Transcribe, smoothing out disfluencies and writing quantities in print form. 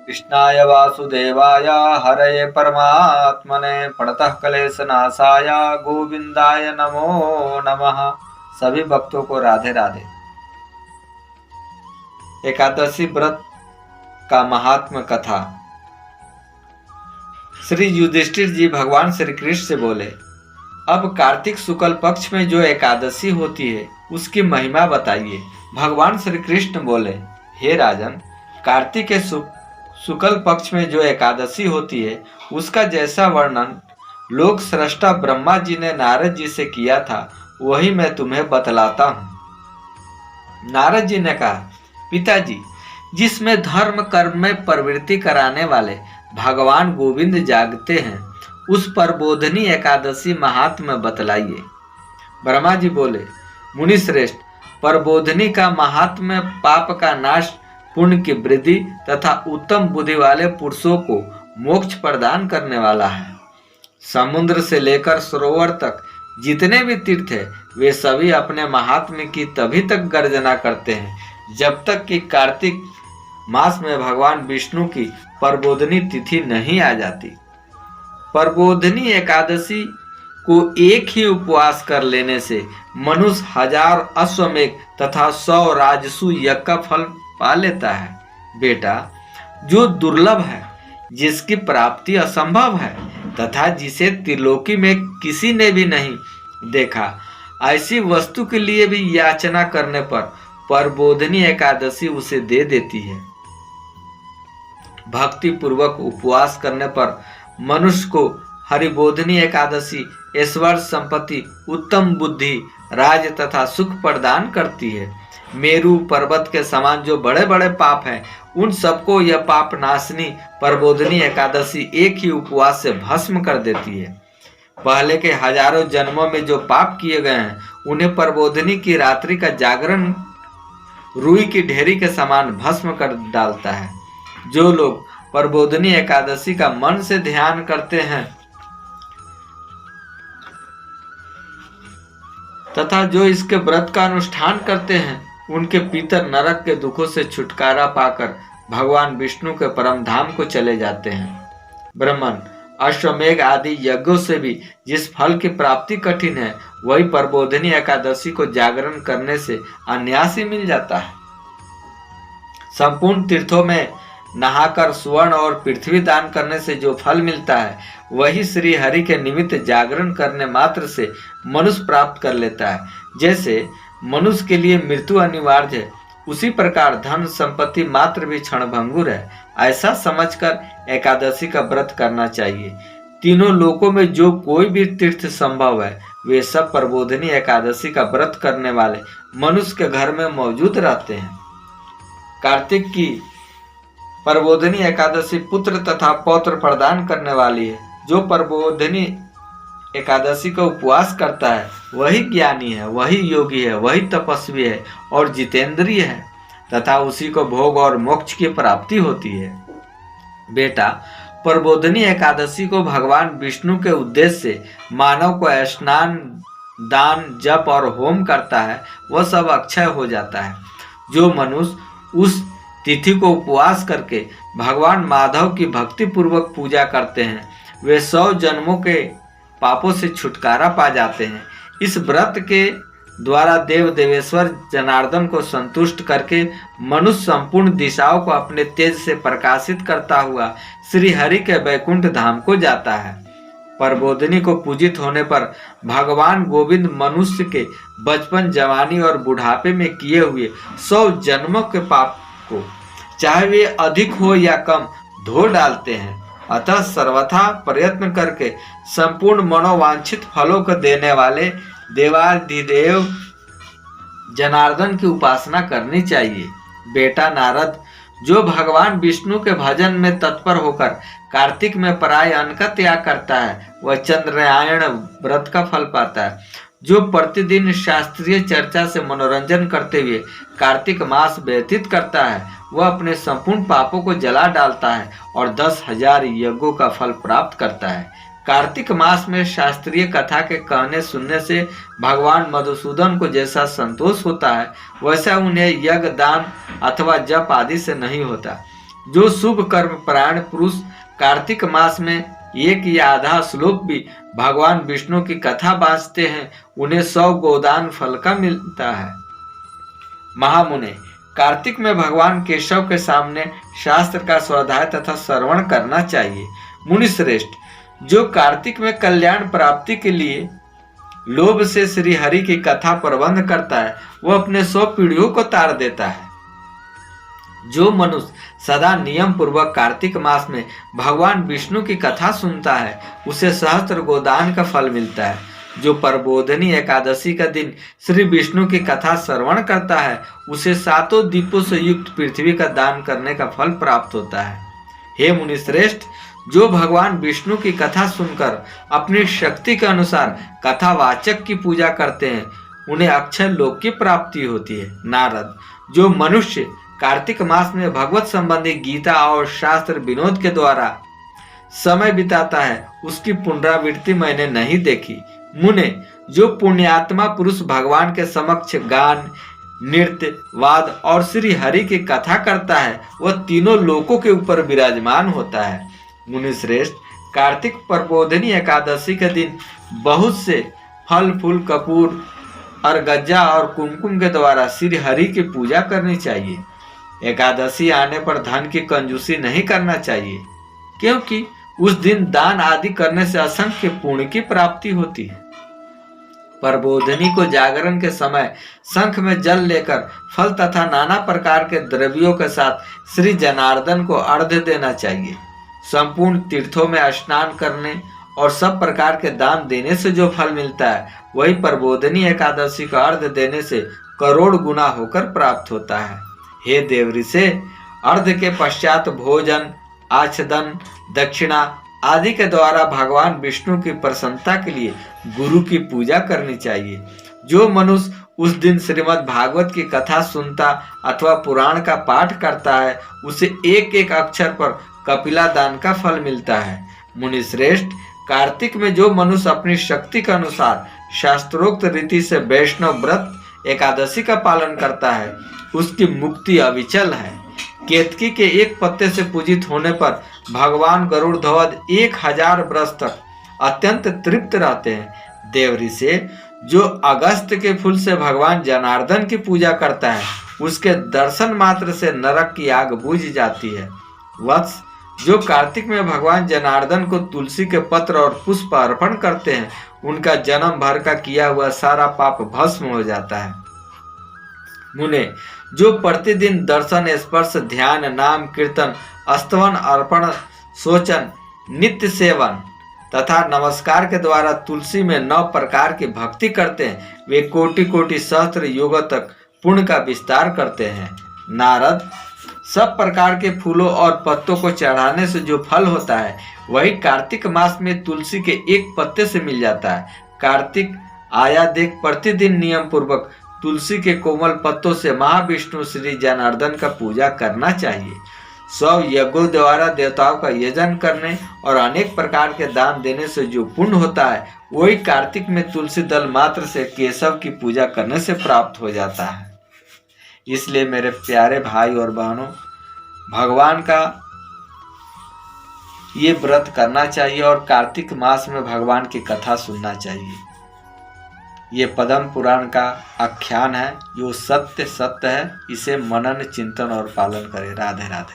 कृष्णाय वासुदेवाय हरये परमात्मने प्रणतः क्लेशनाशाय गोविंदाय नमो नमः। सभी भक्तों को राधे राधे। एकादशी व्रत का महात्म कथा। श्री युधिष्ठिर जी भगवान श्री कृष्ण से बोले, अब कार्तिक शुक्ल पक्ष में जो एकादशी होती है उसकी महिमा बताइए। भगवान श्री कृष्ण बोले, हे राजन, कार्तिक के शुक्ल पक्ष में जो एकादशी होती है उसका जैसा वर्णन लोक सृष्टा ब्रह्मा जी ने नारद जी से किया था वही मैं तुम्हें बतलाता हूँ। नारद जी ने कहा, पिताजी, जिसमें धर्म कर्म में प्रवृत्ति कराने वाले भगवान गोविंद जागते हैं उस प्रबोधनी एकादशी महात्म्य बतलाइए। ब्रह्मा जी बोले, मुनि श्रेष्ठ, प्रबोधनी का महात्म्य पाप का नाश, पुण्य की वृद्धि तथा उत्तम बुद्धि वाले पुरुषों को मोक्ष प्रदान करने वाला है। समुद्र से लेकर सरोवर तक जितने भी तीर्थ है वे सभी अपने महात्म्य की तभी तक गर्जना करते हैं जब तक कि कार्तिक मास में भगवान विष्णु की प्रबोधनी तिथि नहीं आ जाती। प्रबोधनी एकादशी को एक ही उपवास कर लेने से मनुष्य 1000 अश्वमेघ तथा 100 राजसु यज्ञ का फल पा लेता है। बेटा, जो दुर्लभ है, जिसकी प्राप्ति असंभव है तथा जिसे त्रिलोकी में किसी ने भी नहीं देखा, ऐसी वस्तु के लिए भी याचना करने पर प्रबोधनी एकादशी उसे दे देती है। भक्ति पूर्वक उपवास करने पर मनुष्य को हरिबोधनी एकादशी ऐश्वर्य, संपत्ति, उत्तम बुद्धि, राज तथा सुख प्रदान करती है। मेरु पर्वत के समान जो बड़े बड़े पाप हैं उन सबको यह पाप नाशनी प्रबोधनी एकादशी एक ही उपवास से भस्म कर देती है। पहले के हजारों जन्मों में जो पाप किए गए हैं उन्हें प्रबोधनी की रात्रि का जागरण रुई की ढेरी के समान भस्म कर डालता है। जो लोग प्रबोधनी एकादशी का मन से ध्यान करते हैं तथा जो इसके व्रत का अनुष्ठान करते हैं उनके पितर नरक के दुखों से छुटकारा पाकर भगवान विष्णु के परम धाम को चले जाते हैं। ब्राह्मण, अश्वमेघ आदि यज्ञों से भी जिस फल की प्राप्ति कठिन है वही प्रबोधनी एकादशी को जागरण करने से अनायास ही मिल जाता है। संपूर्ण तीर्थों में नहाकर स्वर्ण और पृथ्वी दान करने से जो फल मिलता है वही श्री हरि के निमित्त जागरण करने मात्र से मनुष्य प्राप्त कर लेता है। जैसे मनुष्य के लिए मृत्यु अनिवार्य है उसी प्रकार धन संपत्ति मात्र भी क्षणभंगुर है। ऐसा समझकर एकादशी का व्रत करना चाहिए। तीनों लोकों में जो कोई भी तीर्थ संभव है वे सब प्रबोधनी एकादशी का व्रत करने वाले मनुष्य के घर में मौजूद रहते हैं। कार्तिक की प्रबोधनी एकादशी पुत्र तथा पौत्र प्रदान करने वाली है। जो प्रबोधनी एकादशी का उपवास करता है वही ज्ञानी है, वही योगी है, वही तपस्वी है और जितेंद्रिय है तथा उसी को भोग और मोक्ष की प्राप्ति होती है। बेटा, प्रबोधनी एकादशी को भगवान विष्णु के उद्देश्य से मानव को स्नान, दान, जप और होम करता है वह सब अक्षय हो जाता है। जो मनुष्य उस तिथि को उपवास करके भगवान माधव की भक्ति पूर्वक पूजा करते हैं वे 100 जन्मों के पापों से छुटकारा पा जाते हैं। इस व्रत के द्वारा देव देवेश्वर जनार्दन को संतुष्ट करके मनुष्य संपूर्ण दिशाओं को अपने तेज से प्रकाशित करता हुआ श्री हरि के वैकुंठ धाम को जाता है। प्रबोधनी को पूजित होने पर भगवान गोविंद मनुष्य के बचपन, जवानी और बुढ़ापे में किए हुए 100 जन्मों के पाप को, चाहे वे अधिक हो या कम, धो डालते हैं। अतः सर्वथा प्रयत्न करके संपूर्ण मनोवांछित फलों को देने वाले देवाधिदेव जनार्दन की उपासना करनी चाहिए। बेटा नारद, जो भगवान विष्णु के भजन में तत्पर होकर कार्तिक में पराय अन्न का त्याग करता है वह चंद्रायण व्रत का फल पाता है। जो प्रतिदिन शास्त्रीय चर्चा से मनोरंजन करते हुए कार्तिक मास व्यतीत करता है वह अपने संपूर्ण पापों को जला डालता है और 10,000 यज्ञों का फल प्राप्त करता है। कार्तिक मास में शास्त्रीय कथा के कहने सुनने से भगवान मधुसूदन को जैसा संतोष होता है वैसा उन्हें यज्ञ, दान अथवा जप आदि से नहीं होता। जो शुभ कर्म परायण पुरुष कार्तिक मास में एक या आधा श्लोक भी भगवान विष्णु की कथा बाँचते हैं, उन्हें 100 गोदान फल का मिलता है। महामुने, कार्तिक में भगवान केशव के सामने शास्त्र का स्वाध्याय तथा श्रवण करना चाहिए। मुनि श्रेष्ठ, जो कार्तिक में कल्याण प्राप्ति के लिए लोभ से श्री हरि की कथा प्रबंध करता है, वह अपने 100 पीढ़ियों को तार देता है। जो मनुष्य सदा नियम पूर्वक कार्तिक मास में भगवान विष्णु की कथा सुनता है, उसे सहस्त्र गोदान का फल मिलता है। जो प्रबोधनी एकादशी का दिन श्री विष्णु की कथा श्रवण करता है, उसे 7 दीपों से युक्त पृथ्वी का दान करने का फल प्राप्त होता है। हे मुनि श्रेष्ठ, जो भगवान विष्णु की कथा सुनकर अपनी शक्ति के अनुसार कथावाचक की पूजा करते हैं, उन्हें अक्षय लोक की प्राप्ति होती है। नारद, जो मनुष्य कार्तिक मास में भगवत संबंधी गीता और शास्त्र विनोद के द्वारा समय बिताता है, उसकी पुनरावृत्ति मैंने नहीं देखी। मुने, जो पुण्यात्मा पुरुष भगवान के समक्ष गान, नृत्य, वाद और श्री हरि की कथा करता है, वह तीनों लोकों के ऊपर विराजमान होता है। मुनि श्रेष्ठ, कार्तिक प्रबोधनी एकादशी के दिन बहुत से फल फूल, कपूर, अर्गज्जा और कुमकुम के द्वारा श्री हरि की पूजा करनी चाहिए। एकादशी आने पर धन की कंजूसी नहीं करना चाहिए, क्योंकि उस दिन दान आदि करने से असंख्य पुण्य की प्राप्ति होती है। प्रबोधनी को जागरण के समय शंख में जल लेकर फल तथा नाना प्रकार के द्रव्यों के साथ श्री जनार्दन को अर्घ्य देना चाहिए। संपूर्ण तीर्थों में स्नान करने और सब प्रकार के दान देने से जो फल मिलता है, वही प्रबोधनी एकादशी का अर्घ्य देने से करोड़ गुना होकर प्राप्त होता है। हे देवऋषि, अर्घ्य के पश्चात भोजन, आच्छादन, दक्षिणा आदि के द्वारा भगवान विष्णु की प्रसन्नता के लिए गुरु की पूजा करनी चाहिए। जो मनुष्य उस दिन श्रीमद् भागवत की कथा सुनता अथवा पुराण का पाठ करता है, उसे एक एक अक्षर पर कपिला दान का फल मिलता है। मुनि श्रेष्ठ, कार्तिक में जो मनुष्य अपनी शक्ति के अनुसार शास्त्रोक्त रीति से वैष्णव व्रत एकादशी का पालन करता है, उसकी मुक्ति अविचल है। केतकी के एक पत्ते से पूजित होने पर भगवान गरुड़ ध्वज 1000 वर्ष तक अत्यंत तृप्त रहते हैं। देवऋषि, जो अगस्त के फूल से भगवान जनार्दन की पूजा करता है, उसके दर्शन मात्र से नरक की आग बुझ जाती है। वत्स, जो कार्तिक में भगवान जनार्दन को तुलसी के पत्र और पुष्प अर्पण करते हैं, उनका जन्म भर का किया हुआ सारा पाप भस्म हो जाता है। मुने, जो प्रतिदिन दर्शन, स्पर्श, ध्यान, नाम कीर्तन, स्तवन, अर्पण, सोचन, नित्य सेवन तथा नमस्कार के द्वारा तुलसी में 9 प्रकार की भक्ति करते हैं, वे कोटि कोटि सहस्त्र युगों तक पुण्य का विस्तार करते हैं। नारद, सब प्रकार के फूलों और पत्तों को चढ़ाने से जो फल होता है, वही कार्तिक मास में तुलसी के एक पत्ते से मिल जाता है। कार्तिक आया देख प्रतिदिन नियम पूर्वक तुलसी के कोमल पत्तों से महाविष्णु श्री जनार्दन का पूजा करना चाहिए। 100 यज्ञों द्वारा देवताओं का यजन करने और अनेक प्रकार के दान देने से जो पुण्य होता है, वही कार्तिक में तुलसी दल मात्र से केशव की पूजा करने से प्राप्त हो जाता है। इसलिए मेरे प्यारे भाई और बहनों, भगवान का ये व्रत करना चाहिए और कार्तिक मास में भगवान की कथा सुनना चाहिए। ये पद्म पुराण का आख्यान है, जो सत्य सत्य है। इसे मनन, चिंतन और पालन करें। राधे राधे।